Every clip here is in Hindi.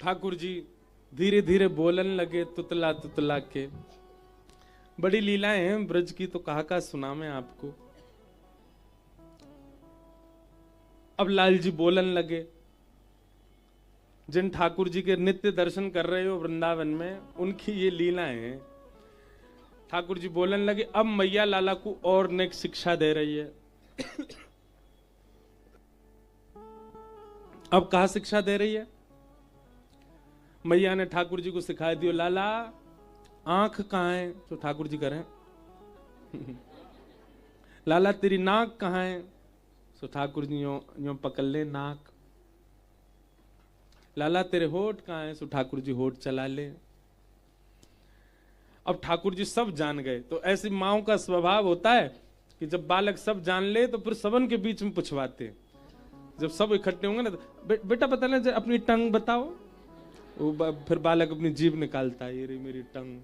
ठाकुर जी धीरे धीरे बोलन लगे तुतला तुतला के। बड़ी लीलाएं हैं ब्रज की, तो कहा सुनावे आपको। अब लाल जी बोलन लगे। जिन ठाकुर जी के नित्य दर्शन कर रहे हो वृंदावन में, उनकी ये लीलाएं हैं। ठाकुर जी बोलन लगे, अब मैया लाला को और नेक शिक्षा दे रही है। अब कहा शिक्षा दे रही है? मैया ने ठाकुर जी को सिखा दियो, लाला आंख कहां है? तो ठाकुर जी करें लाला तेरी नाक कहां है? तो ठाकुर जी यो पकड़ ले नाक। लाला तेरे होठ कहां है? सो ठाकुर जी होठ चला ले। अब ठाकुर जी सब जान गए। तो ऐसी माओ का स्वभाव होता है कि जब बालक सब जान ले तो फिर सबन के बीच में पूछवाते। जब सब इकट्ठे होंगे ना तो बेटा बता ले अपनी टंग बताओ। वो फिर बालक अपनी जीभ निकालता है, ये रही मेरी टंग।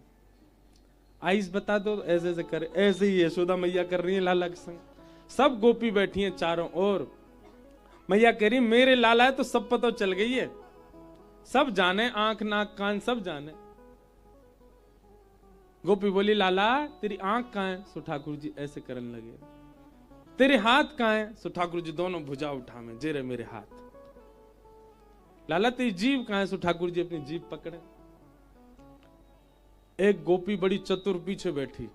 आइस बता दो, ऐसे ऐसे करे। ऐसे ही यशोदा मैया कर रही है लाला के संग। सब गोपी बैठी हैं चारों ओर। मैया कह रही मेरे लाला है तो सब पता चल गई है, सब जाने, आंख नाक कान सब जाने। गोपी बोली लाला तेरी आंख कहां है? सो ठाकुर जी ऐसे करने लगे। तेरे हाथ कहां है? सो ठाकुर जी दोनों भुजा उठा में, जे रहे मेरे हाथ। लाला तेरी जीभ कहां है? सो ठाकुर जी अपनी जीभ पकड़े। एक गोपी बड़ी चतुर पीछे बैठी,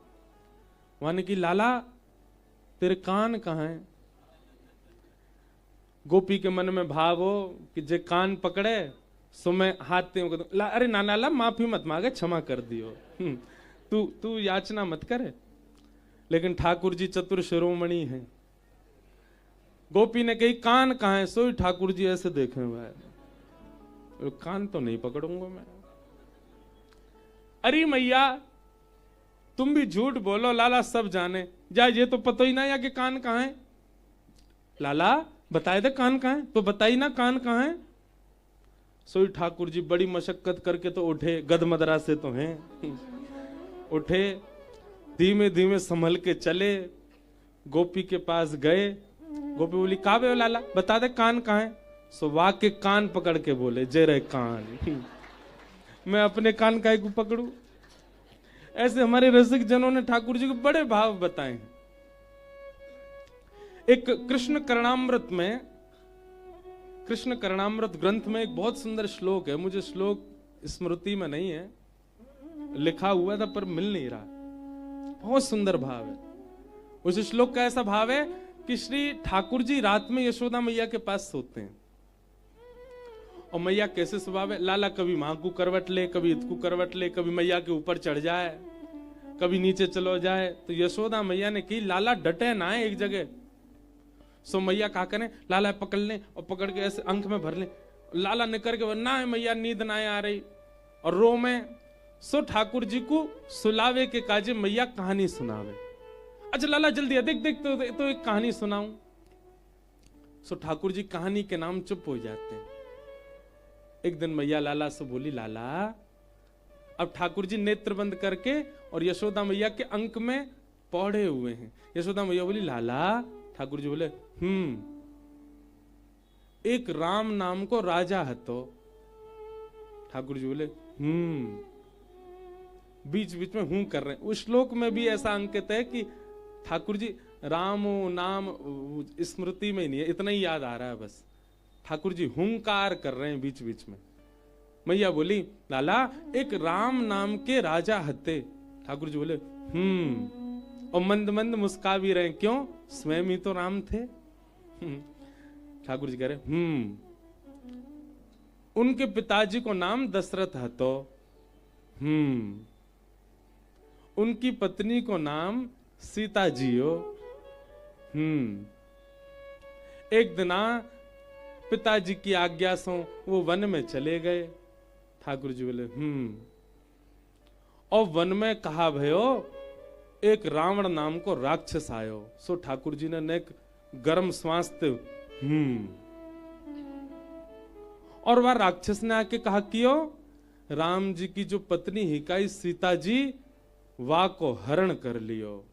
माने कि लाला तेरे कान कहां है? गोपी के मन में भाव हो कि जे कान पकड़े सो मैं हाथ ते अरे ना लाला माफी मत मांगे, क्षमा कर दियो। तू याचना मत करे। लेकिन ठाकुर जी चतुर शिरोमणि हैं। गोपी ने कही कान कहां है? सोई ठाकुर जी ऐसे देखे हुए, कान तो नहीं पकड़ूंगा मैं। अरे मैया तुम भी झूठ बोलो, लाला सब जाने। जा ये तो पता ही ना या कि कान कहां है। लाला बताए दे कान कहां है, तो बताई ना कान कहां है। सोई ठाकुर जी बड़ी मशक्कत करके तो उठे, गदमदरा से तो हैं। उठे, धीमे धीमे संभल के चले, गोपी के पास गए। गोपी बोली का बे लाला बता दे कान कहां है। सो वाके कान पकड़ के बोले, जे रहे कान। मैं अपने कान काहे को पकड़ू। ऐसे हमारे रसिक जनों ने ठाकुर जी को बड़े भाव बताए हैं। एक कृष्ण कर्णामृत ग्रंथ में एक बहुत सुंदर श्लोक है। मुझे श्लोक स्मृति में नहीं है, लिखा हुआ था पर मिल नहीं रहा। बहुत सुंदर भाव है उस श्लोक का। ऐसा भाव है कि श्री ठाकुर जी रात में यशोदा मैया के पास सोते हैं। और मैया कैसे स्वभाव है, लाला कभी मां को करवट ले, कभी इत को करवट ले, कभी मैया के ऊपर चढ़ जाए, कभी नीचे चलो जाए। तो यशोदा मैया ने कही लाला डटे ना है एक जगह। सो मैया क्या करें, लाला पकड़ लें और पकड़ के ऐसे अंक में भर लें। लाला निकर के ना है मैया नींद ना आ रही और रो में। सो ठाकुर जी को सुलावे के काजे मैया कहानी सुनावे। अच्छा लाला जल्दी देख देख तो एक कहानी सुनाऊं। सो ठाकुर जी कहानी के नाम चुप हो जाते हैं। एक दिन मैया लाला से बोली लाला। अब ठाकुर जी नेत्र बंद करके और यशोदा मैया के अंक में पौड़े हुए हैं। यशोदा मैया बोली लाला। ठाकुर जी बोले एक राम नाम को राजा हतो। ठाकुर जी बोले बीच बीच में हूं कर रहे हैं। उस श्लोक में भी ऐसा अंकित है कि ठाकुर जी राम नाम स्मृति में ही नहीं है, इतना ही याद आ रहा है बस। ठाकुर जी हुंकार कर रहे हैं बीच बीच में। मैया बोली लाला एक राम नाम के राजा हते। ठाकुर जी बोले और मंद मंद मुस्का भी रहे, क्यों स्वयं ही तो राम थे। ठाकुर जी कह रहे उनके पिताजी को नाम दशरथ हतो। उनकी पत्नी को नाम सीता जी हो। एक दिन पिताजी की आज्ञा से वो वन में चले गए। ठाकुर जी बोले और वन में कहा भयो एक रावण नाम को राक्षस आयो। सो ठाकुर जी ने एक गर्म श्वास और वह राक्षस ने आके कहा कियो राम जी की जो पत्नी हिकाई सीता जी वाह को हरण कर लियो।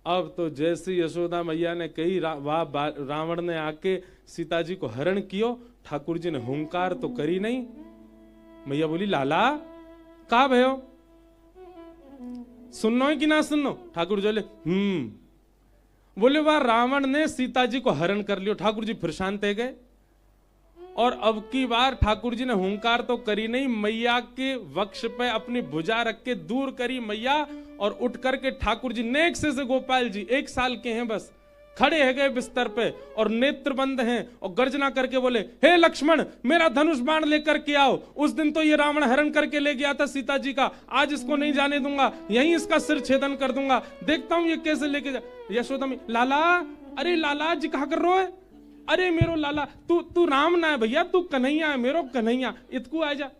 अब तो जैसे यशोदा मैया ने कही रावण ने आके सीता जी को हरण कियो। ठाकुर जी ने हुंकार तो करी नहीं, मैया बोली लाला का भयो, सुननो है कि ना सुननो? ठाकुर जी बोले वाह रावण ने सीता जी को हरण कर लियो। ठाकुर जी फिर शांत है गए। और अब की बार ठाकुर जी ने हुंकार तो करी नहीं, मैया के वक्ष पे अपनी भुजा रख के दूर करी मैया, और उठ करके ठाकुर जी नेक से गोपाल जी 1 साल के हैं बस, खड़े है गए बिस्तर पे और नेत्र बंद हैं, और गर्जना करके बोले हे लक्ष्मण मेरा धनुष बाण लेकर के आओ। उस दिन तो ये रावण हरण करके ले गया था सीता जी का, आज इसको नहीं जाने दूंगा, यहीं इसका सिर छेदन कर दूंगा, देखता हूं ये कैसे लेके जा। यशोदा में लाला, अरे लाला जी कहा कर रहे हो? अरे मेरो लाला तू राम ना है भैया, तू कन्हैया है, मेरो कन्हैया, इतकू आ जा।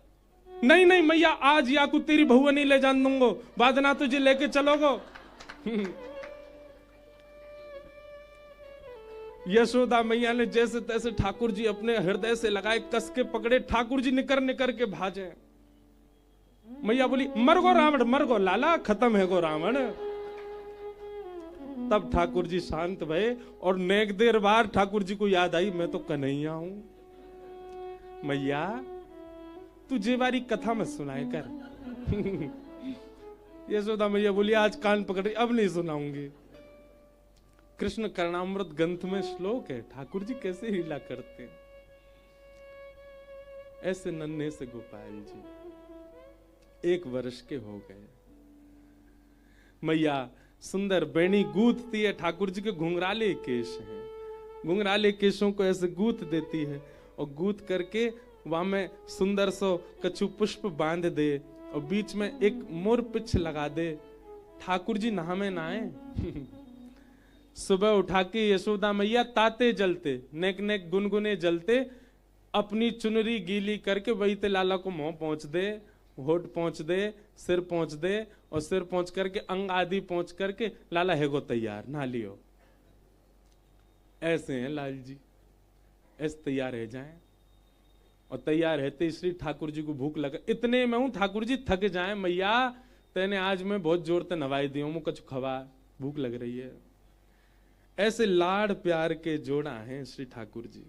नहीं नहीं मैया आज या तू तेरी बहुआ नहीं ले जान दूंगो, बाद ना तुझे लेके चलोगो। यशोदा मैया ने जैसे तैसे ठाकुर जी अपने हृदय से लगाए, कस के पकड़े, ठाकुर जी निकर निकर के भाजे। मैया बोली मर गो रावण, मर गो लाला, खत्म है गो रावण। तब ठाकुर जी शांत भये, और नेक देर बाद ठाकुर जी को याद आई मैं तो कन्हैया हूं। मैया तू जेवारी कथा मत सुनाए कर। यशोदा मैया बोली आज कान पकड़े, अब नहीं सुनाऊंगी। कृष्ण कर्णामृत ग्रंथ में श्लोक है, ठाकुर जी कैसे लीला करते हैं। ऐसे नन्हे से गोपाल जी 1 वर्ष के हो गए। मैया सुंदर बेणी गूंथती है, ठाकुर जी के घुंघराले केश हैं, घुंघराले केशों को ऐसे गूंथ देती है, और गूंथ करके वहां में सुंदर सो कछु पुष्प बांध दे, और बीच में एक मोर पिछ लगा दे। ठाकुर जी नहामे नहाए। सुबह उठा के यशोदा मैया ताते जलते, नेक नेक गुनगुने जलते, अपनी चुनरी गीली करके वही ते लाला को मुंह पहुंच दे, होठ पहुंच दे, सिर पहुंच दे, और सिर पहुंच करके अंग आदि पहुंच करके लाला है गो तैयार, नहा लियो। ऐसे हैं लाल जी, ऐसे तैयार रह जाएं। और तैयार रहते श्री ठाकुर जी को भूख लगा, इतने में हूं ठाकुर जी थक जाए, मैया तेने आज मैं बहुत जोर से नवाई दी हूं, कुछ खवा, भूख लग रही है। ऐसे लाड़ प्यार के जोड़ा हैं श्री ठाकुर जी।